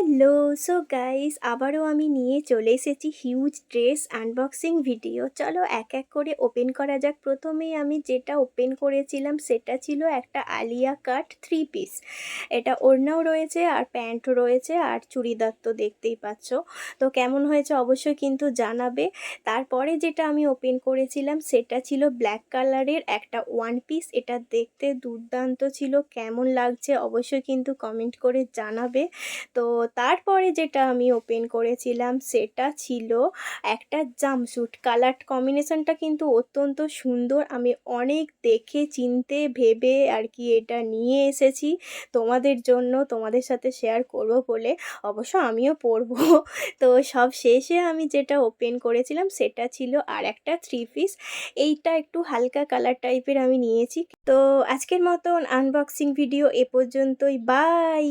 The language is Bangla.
হ্যালো! সো গাইস আবারও আমি নিয়ে চলে এসেছি হিউজ ড্রেস আনবক্সিং ভিডিও। চলো এক এক করে ওপেন করা যাক। প্রথমেই আমি যেটা ওপেন করেছিলাম সেটা ছিল একটা আলিয়া কাট 3 পিস। এটা ওড়নাও রয়েছে আর প্যান্টও রয়েছে আর চুড়িদার তো দেখতেই পাচ্ছ। তো কেমন হয়েছে অবশ্যই কিন্তু জানাবে। তারপরে যেটা আমি ওপেন করেছিলাম সেটা ছিল ব্ল্যাক কালারের একটা ওয়ান পিস। এটা দেখতে দুর্দান্ত ছিল। কেমন লাগছে অবশ্যই কিন্তু কমেন্ট করে জানাবে। তো তারপরে যেটা আমি ওপেন করেছিলাম সেটা ছিল একটা জাম্পস্যুট। কালার কম্বিনেশনটা কিন্তু অত্যন্ত সুন্দর। আমি অনেক দেখে চিনতে ভেবে আর কি এটা নিয়ে এসেছি তোমাদের জন্য, তোমাদের সাথে শেয়ার করব বলে। অবশ্য আমিও পরবো। তো সব শেষে আমি যেটা ওপেন করেছিলাম সেটা ছিল আরেকটা 3 পিস। এইটা একটু হালকা কালার টাইপের আমি নিয়েছি। তো আজকের মতন আনবক্সিং ভিডিও এ পর্যন্তই। বাই।